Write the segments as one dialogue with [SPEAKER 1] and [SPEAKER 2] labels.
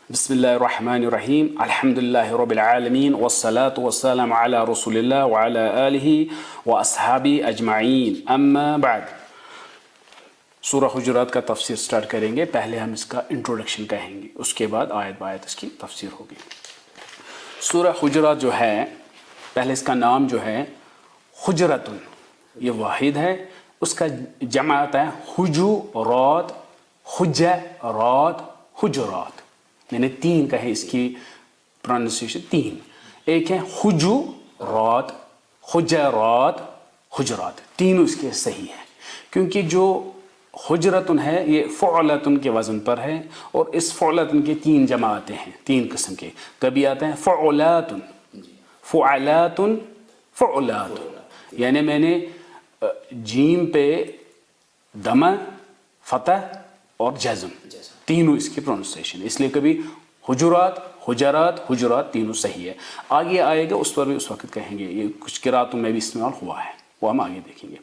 [SPEAKER 1] بسم الله الرحمن الرحيم الحمد لله رب العالمين والصلاة والسلام على رسول الله وعلى آله وأصحابه أجمعين أما بعد سورہ حجرات کا تفسیر سٹارٹ کریں گے. پہلے ہم اس کا انٹروڈکشن کہیں گے, اس کے بعد آیت بآیت اس کی تفسیر ہوگی. سورہ حجرات جو ہے, پہلے اس کا نام جو ہے حجرتن, یہ واحد ہے. اس کا جمع آتا ہے حجرات, حجرات, حجرات, میں نے تین کہے اس کی پروننسیشن تین. ایک ہے حجرات, حجرات, حجرات, تینوں اس کے صحیح ہیں, کیونکہ جو حجرتن ہے یہ فعلتن کے وزن پر ہے, اور اس فعلتن کے تین جمع آتے ہیں, تین قسم کے. کبھی آتے ہیں فعلاتن, فعلاتن, فعلاتن, یعنی میں نے جیم پہ دمہ, فتح اور جزم, تینوں اس کی پروننسیشن, اس لیے کبھی حجرات, حجرات, حجرات, تینوں صحیح ہے. آگے آئے گا اس پر بھی اس وقت کہیں گے, یہ کچھ قراتوں میں بھی استعمال ہوا ہے, وہ ہم آگے دیکھیں گے.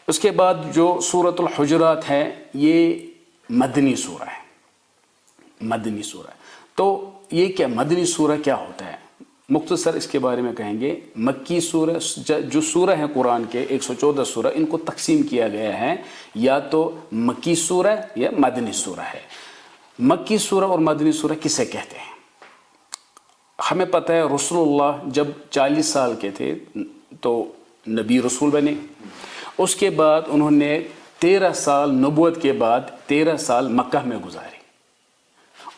[SPEAKER 1] اس کے بعد جو سورۃ الحجرات ہے یہ مدنی سورہ ہے, مدنی سورہ. تو یہ کیا مدنی سورہ کیا ہوتا ہے, مختصر اس کے بارے میں کہیں گے. مکی سورہ, جو سورہ ہیں قرآن کے 114 سورہ, ان کو تقسیم کیا گیا ہے, یا تو مکی سورہ یا مدنی سورہ ہے. مکی سورہ اور مدنی سورہ کسے کہتے ہیں؟ ہمیں پتہ ہے رسول اللہ جب 40 سال کے تھے تو نبی رسول بنے. اس کے بعد انہوں نے 13 سال نبوت کے بعد 13 سال مکہ میں گزارے.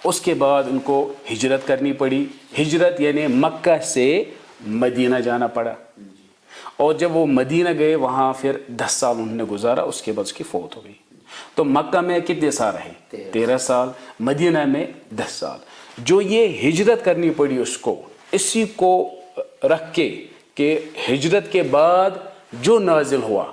[SPEAKER 1] اس کے بعد ان کو ہجرت کرنی پڑی. ہجرت یعنی مکہ سے مدینہ جانا پڑا, اور جب وہ مدینہ گئے وہاں پھر 10 سال انہوں نے گزارا. اس کے بعد اس کی فوت ہو گئی. تو مکہ میں کتنے سال رہے؟ 13 سال. مدینہ میں 10 سال. جو یہ ہجرت کرنی پڑی اس کو, اسی کو رکھ کے کہ ہجرت کے بعد جو نازل ہوا,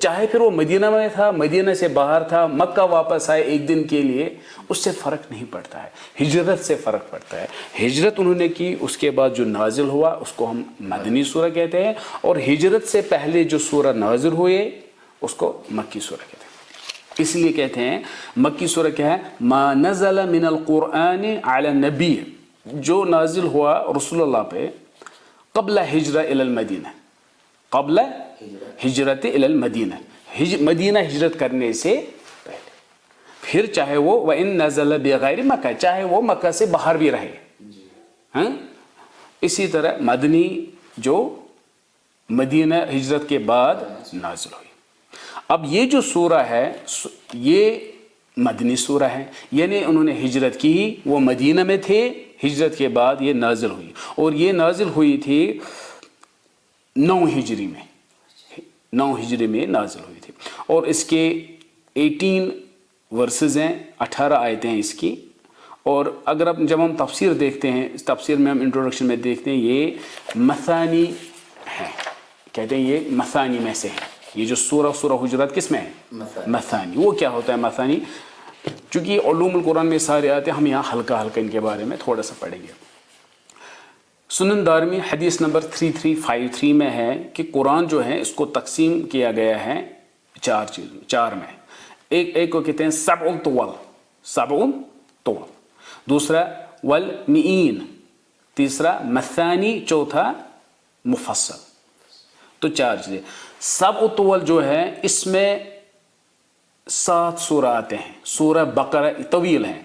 [SPEAKER 1] چاہے پھر وہ مدینہ میں تھا, مدینہ سے باہر تھا, مکہ واپس آئے ایک دن کے لیے, اس سے فرق نہیں پڑتا ہے, ہجرت سے فرق پڑتا ہے. ہجرت انہوں نے کی, اس کے بعد جو نازل ہوا اس کو ہم مدنی سورہ کہتے ہیں, اور ہجرت سے پہلے جو سورہ نازل ہوئے اس کو مکی سورہ کہتے ہیں. اس لیے کہتے ہیں مکی سورہ کیا ہے؟ ما نزل من القرآن علی النبی, جو نازل ہوا رسول اللہ پہ قبل ہجرہ الی المدینہ, قبل ہجرت الی المدینہ, مدینہ ہجرت کرنے سے پہلے. پھر چاہے وہ وَإِن نَزَلَ بِغَيْرِ مکہ, چاہے وہ مکہ سے باہر بھی رہے. ہاں, اسی طرح مدنی جو مدینہ ہجرت کے بعد نازل ہوئی. اب یہ جو سورہ ہے یہ مدنی سورہ ہے, یعنی انہوں نے ہجرت کی, وہ مدینہ میں تھے, ہجرت کے بعد یہ نازل ہوئی, اور یہ نازل ہوئی تھی 9 ہجری میں, 9 ہجری میں نازل ہوئی تھی. اور اس کے 18 ورسز ہیں, 18 آیتیں ہیں اس کی. اور اگر جب ہم تفسیر دیکھتے ہیں, اس تفسیر میں ہم انٹروڈکشن میں دیکھتے ہیں یہ مثانی ہے, کہتے ہیں یہ مثانی میں سے ہے. یہ جو سورہ حجرات کس میں ہے؟ مثانی. وہ کیا ہوتا ہے مثانی؟ چونکہ علوم القرآن میں سارے آتے ہیں, ہم یہاں ہلکا ہلکا ان کے بارے میں تھوڑا سا پڑھیں گے. سنن دارمی حدیث نمبر 3353 میں ہے کہ قرآن جو ہے اس کو تقسیم کیا گیا ہے 4 چیزوں, 4 میں. ایک کو کہتے ہیں سبع طول, سبع طول, دوسرا والمئین, تیسرا مثانی, چوتھا مفصل. تو 4 چیزیں. سبع طول جو ہے اس میں 7 سورہ آتے ہیں. سورہ بقرہ طویل ہیں,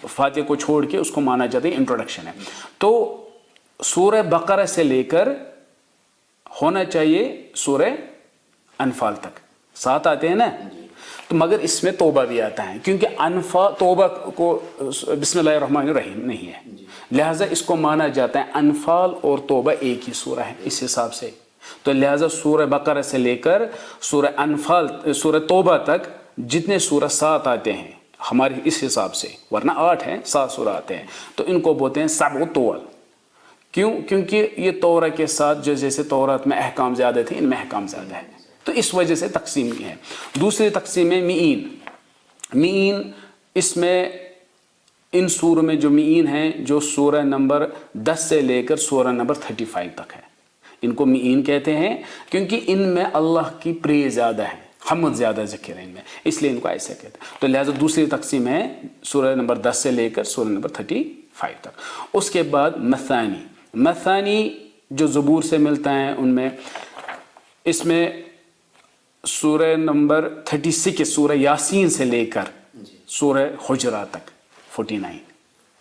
[SPEAKER 1] فاتحہ کو چھوڑ کے اس کو مانا جاتا ہے انٹروڈکشن ہے. تو سورہ بقرہ سے لے کر ہونا چاہیے سورہ انفال تک 7 آتے ہیں نا. تو مگر اس میں توبہ بھی آتا ہے, کیونکہ انفال توبہ کو بسم اللہ الرحمن الرحیم نہیں ہے, لہٰذا اس کو مانا جاتا ہے انفال اور توبہ ایک ہی سورہ ہے اس حساب سے. تو لہٰذا سورہ بقرہ سے لے کر سورہ انفال, سورہ توبہ تک جتنے سورہ 7 آتے ہیں ہمارے اس حساب سے, ورنہ 8 ہیں, 7 سورہ آتے ہیں, تو ان کو بولتے ہیں سبع طول. کیوں؟ کیونکہ یہ تورا کے ساتھ جیسے تورات میں احکام زیادہ تھے, ان میں احکام زیادہ ہیں, تو اس وجہ سے تقسیم کی ہے. دوسری تقسیم ہے مئین. مئین اس میں ان سوروں میں جو مئین ہیں جو سورہ نمبر 10 سے لے کر سورہ نمبر 35 تک ہے, ان کو مئین کہتے ہیں, کیونکہ ان میں اللہ کی پریز زیادہ ہے, حمد زیادہ ذکر ہے ان میں، اس لیے ان کو ایسے کہتے ہیں. تو لہٰذا دوسری تقسیم ہے سورہ نمبر 10 سے لے کر سورہ نمبر 35 تک. اس کے بعد مثانی جو زبور سے ملتا ہے ان میں، اس میں سورہ نمبر 36 سورہ یاسین سے لے کر سورہ حجرات تک 49.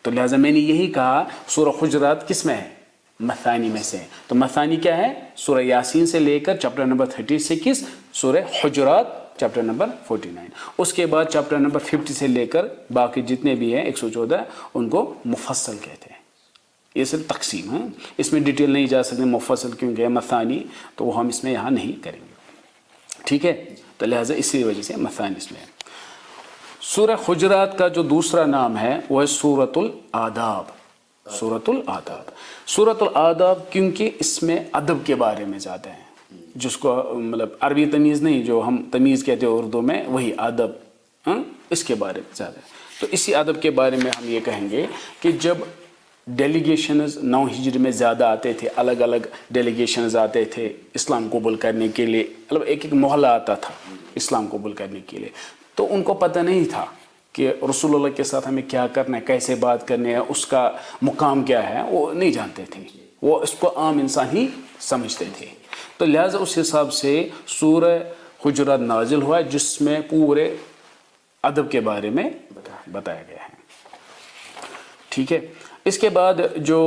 [SPEAKER 1] تو لہٰذا میں نے یہی کہا سورہ حجرات کس میں ہے؟ مثانی میں سے. تو مثانی کیا ہے؟ سورہ یاسین سے لے کر چیپٹر نمبر 36 سورہ حجرات چیپٹر نمبر 49. اس کے بعد چیپٹر نمبر 50 سے لے کر باقی جتنے بھی ہیں 114 ان کو مفصل کہتے ہیں. یہ صرف تقسیم ہے، اس میں ڈیٹیل نہیں جا سکتے مفصل کیونکہ ہے مثانی، تو وہ ہم اس میں یہاں نہیں کریں گے. ٹھیک ہے، تو لہٰذا اسی وجہ سے مثانی اس میں ہے. سورہ حجرات کا جو دوسرا نام ہے وہ ہے سورۃ الآداب. سورۃ الآداب، سورۃ الآداب کیونکہ اس میں ادب کے بارے میں زیادہ ہیں، جس کو مطلب عربی تمیز نہیں، جو ہم تمیز کہتے ہیں اردو میں، وہی ادب، اس کے بارے میں زیادہ ہے. تو اسی ادب کے بارے میں ہم یہ کہیں گے کہ جب ڈیلیگیشنز 9 ہجری میں زیادہ آتے تھے، الگ الگ ڈیلیگیشنز آتے تھے اسلام قبول کرنے کے لیے، مطلب ایک محلہ آتا تھا اسلام قبول کرنے کے لیے، تو ان کو پتہ نہیں تھا کہ رسول اللہ کے ساتھ ہمیں کیا کرنا ہے، کیسے بات کرنی ہے، اس کا مقام کیا ہے، وہ نہیں جانتے تھے. وہ اس کو عام انسان ہی سمجھتے تھے. تو لہٰذا اس حساب سے سورہ حجرات نازل ہوا جس میں پورے ادب کے بارے میں بتایا گیا ہے. ٹھیک ہے. اس کے بعد جو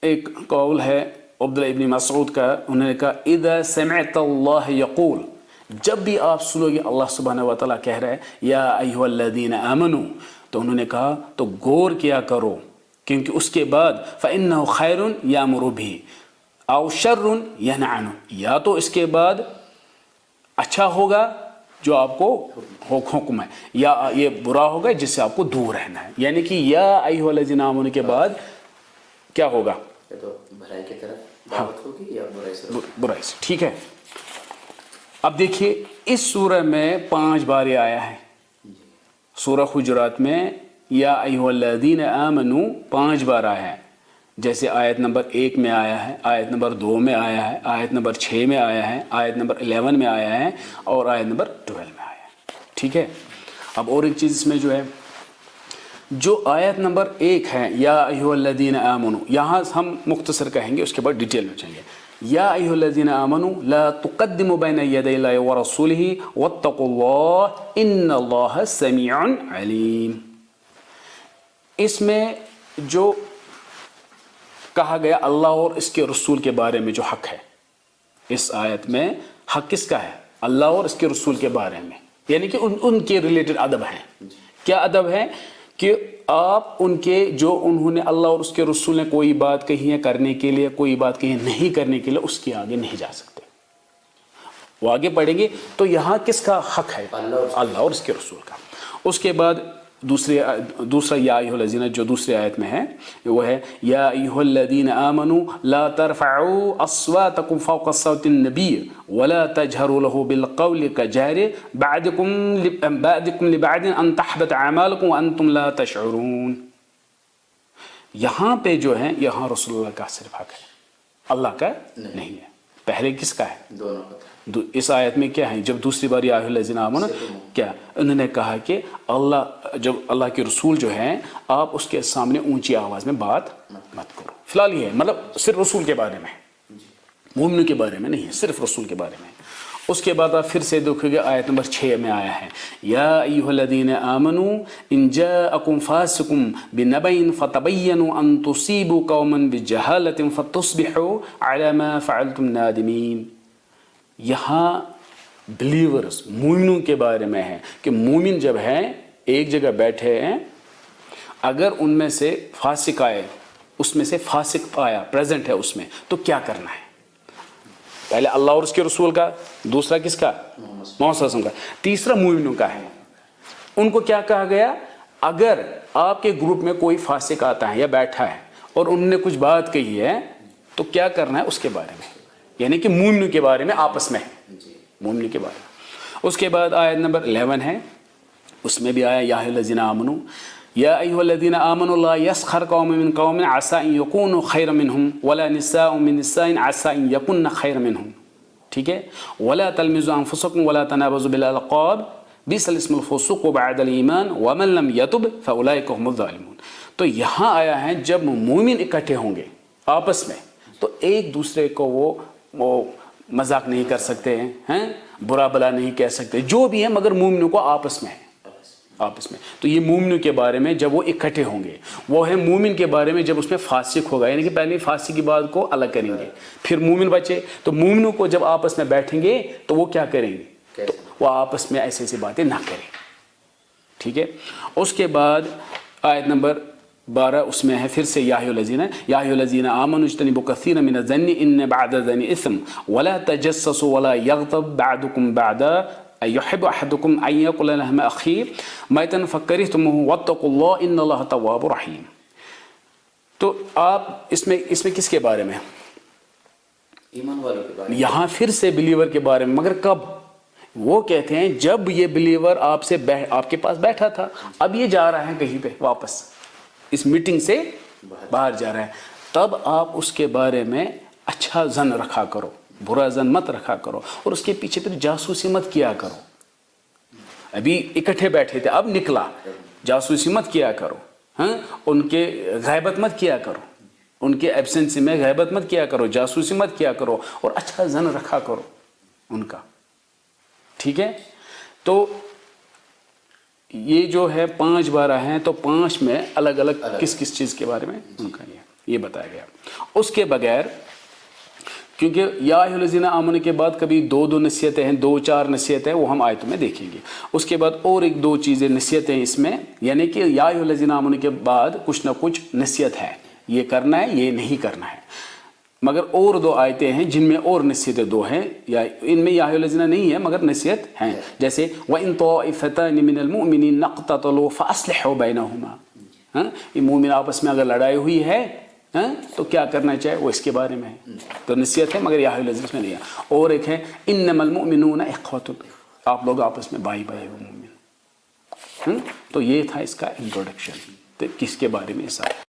[SPEAKER 1] ایک قول ہے عبداللہ ابن مسعود کا، انہوں نے کہا اذا سمعت اللہ یقول، جب بھی آپ سنو گے اللہ سبحانہ و تعالیٰ کہہ رہا ہے یا ایھا الذین آمنوا، تو انہوں نے کہا تو غور کیا کرو، کیونکہ اس کے بعد فإنہ خیر یأمر بہ او شر ینہی عنہ، یا تو اس کے بعد اچھا ہوگا جو آپ کو حکم ہے، یا یہ برا ہوگا جس سے آپ کو دور رہنا ہے. یعنی کہ یا ایھا الذین آمنوا کے بعد کیا ہوگا؟
[SPEAKER 2] تو بھلائی کی طرف دعوت ہوگی یا
[SPEAKER 1] برائی سے. ٹھیک ہے. اب دیکھیے اس سورہ میں 5 بار یہ آیا ہے. سورہ حجرات میں یا ایھا الذین آمنوا 5 بار آیا ہے. جیسے آیت نمبر 1 میں آیا ہے، آیت نمبر 2 میں آیا ہے، آیت نمبر 6 میں آیا ہے، آیت نمبر 11 میں آیا ہے، اور آیت نمبر 12 میں آیا ہے. ٹھیک ہے. اب اور ایک چیز اس میں جو ہے، جو آیت نمبر 1 ہے یا ایھا الذین آمنوا، یہاں ہم مختصر کہیں گے، اس کے بعد ڈیٹیل میں چلیں گے. یا ایھا الذین آمنوا لا تقدموا بین یدی اللہ ورسولہ واتقوا اللہ ان اللہ سمیع علیم. اس میں جو کہا گیا اللہ اور اس کے رسول کے بارے میں جو حق ہے، اس آیت میں حق کس کا ہے؟ اللہ اور اس کے رسول کے بارے میں، یعنی کہ ان کے ریلیٹڈ ادب ہیں. کیا ادب ہے؟ کہ آپ ان کے جو انہوں نے اللہ اور اس کے رسول نے کوئی بات کہی ہے کرنے کے لیے، کوئی بات کہی ہے نہیں کرنے کے لیے، اس کے آگے نہیں جا سکتے. وہ آگے پڑھیں گے تو یہاں کس کا حق ہے؟ اللہ اور اس کے رسول کا. اس کے بعد دوسرا یا ایھا الذین جو دوسری آیت میں ہے وہ ہے یا ایھا الذین آمنوا لا ترفعوا اصواتکم فوق صوت النبی ولا تجهروا له بالقول كجهر بعضکم لبعض ان تحبط اعمالکم وانتم لا تشعرون. یہاں پہ جو ہے، یہاں رسول اللہ کا صرف حق ہے، اللہ کا نہیں ہے. پہلے کس کا ہے؟
[SPEAKER 2] دونوں کا.
[SPEAKER 1] اس آیت میں کیا ہے؟ جب دوسری بار یا ایھا الذین آمنوا، کیا انہوں نے کہا کہ جب اللہ کے رسول جو ہیں آپ اس کے سامنے اونچی آواز میں بات مت کرو. فی الحال یہ ہے، مطلب صرف رسول کے بارے میں، مومنوں کے بارے میں نہیں ہے، صرف رسول کے بارے میں. اس کے بعد آپ پھر سے دیکھو گے آیت نمبر 6 میں آیا ہے یا ایھا الذین آمنوا ان جاءکم فاسق بنبأ فتبینوا ان تصیبوا قوما بجہالۃ فتصبحوا علی ما فعلتم نادمین. یہاں بلیورز مومنوں کے بارے میں ہے کہ مومن جب ہیں ایک جگہ بیٹھے ہیں، اگر ان میں سے فاسق آئے، اس میں سے فاسق آیا پریزنٹ ہے اس میں، تو کیا کرنا ہے؟ پہلے اللہ اور اس کے رسول کا، دوسرا کس کا؟ محمد صلی اللہ علیہ وسلم کا، تیسرا مومنوں کا ہے. ان کو کیا کہا گیا؟ اگر آپ کے گروپ میں کوئی فاسق آتا ہے یا بیٹھا ہے اور انہوں نے کچھ بات کہی ہے تو کیا کرنا ہے اس کے بارے میں، یعنی کہ مومنوں کے بارے میں آپس میں، مومنوں کے بارے میں. اس کے بعد آیت نمبر 11 ہے، اس میں بھی آیا یا ایھا الذین آمنوا یا ایھا الذین آمنوا لا یسخر قوم من قوم عسى ان یکونوا خیرا منهم ولا نساء من نساء عسى ان یکن خیرا منهم. ٹھیک ہے. ولا تلمزوا انفسکم ولا تنابزوا بالالقاب بئس الاسم الفسوق بعد الایمان ومن لم يتب فاولئک هم الظالمون. تو یہاں آیا ہے جب مومن اکٹھے ہوں گے آپس میں تو ایک دوسرے کو وہ مذاق نہیں کر سکتے ہیں, برا بلا نہیں کہہ سکتے, جو بھی ہے مگر مومنوں کو آپس میں ہے, آپس میں. تو یہ مومنوں کے بارے میں جب وہ اکٹھے ہوں گے, وہ ہے مومن کے بارے میں جب اس میں فاسق ہوگا, یعنی کہ پہلے فاسق کی بات کو الگ کریں گے پھر مومن بچے. تو مومنوں کو جب آپس میں بیٹھیں گے تو وہ کیا کریں گے, تو وہ آپس میں ایسی ایسی باتیں نہ کریں. ٹھیک ہے. اس کے بعد آیت نمبر 12 اس میں ہے پھر سے یا ایھا الذین آمنوا اجتنبوا کثیرا من الظن ان بعض الظن اثم ولا تجسسوا ولا یغتب بعضکم بعضا ایحب احدکم ان یأکل لحم اخیہ میتا فکرہتموہ واتقوا اللہ ان اللہ تواب رحیم. تو آپ اس میں کس کے بارے میں,
[SPEAKER 2] ایمان والوں کے بارے میں,
[SPEAKER 1] یہاں پھر سے بلیور کے بارے میں, مگر کب؟ وہ کہتے ہیں جب یہ بلیور آپ کے پاس بیٹھا تھا, اب یہ جا رہا ہے کہیں پہ واپس, اس میٹنگ سے باہر جا رہا ہے, تب آپ اس کے بارے میں اچھا ظن رکھا کرو, برا ظن مت رکھا کرو, اور اس کے پیچھے پھر جاسوسی مت کیا کرو. ابھی اکٹھے بیٹھے تھے اب نکلا, جاسوسی مت کیا کرو, ان کے غیبت مت کیا کرو, ان کے ایبسنسی میں غیبت مت کیا کرو, جاسوسی مت کیا کرو, اور اچھا ظن رکھا کرو ان کا. ٹھیک ہے. تو یہ جو ہے 5 12 ہیں, تو 5 میں الگ الگ کس چیز کے بارے میں ان کا یہ بتایا گیا. اس کے بغیر کیونکہ یا ایھا الذین آمنوا کے بعد کبھی 2 نصیحتیں ہیں, 2 4 نصیحتیں وہ ہم آیتوں میں دیکھیں گے. اس کے بعد اور 1 2 چیزیں نصیحتیں اس میں, یعنی کہ یا ایھا الذین آمنوا کے بعد کچھ نہ کچھ نصیحت ہے, یہ کرنا ہے یہ نہیں کرنا ہے. مگر اور 2 آیتیں ہیں جن میں اور نصیحتیں 2 ہیں, یا ان میں یا ایھا الذین نہیں ہے مگر نصیحت ہیں, جیسے وَإِن طَائِفَتَانِ مِنَ الْمُؤْمِنِينَ اقْتَتَلُوا فَأَصْلِحُوا بَيْنَهُمَا. یہ مومن آپس میں اگر لڑائی ہوئی ہے تو کیا کرنا چاہے, وہ اس کے بارے میں ہے. تو نصیحت ہے مگر یا ایھا الذین میں نہیں ہے. اور ایک ہے انما المؤمنون اخوۃ, آپ لوگ آپس میں بھائی ہو مومن. تو یہ تھا اس کا انٹروڈکشن, تو کس کے بارے میں سارا.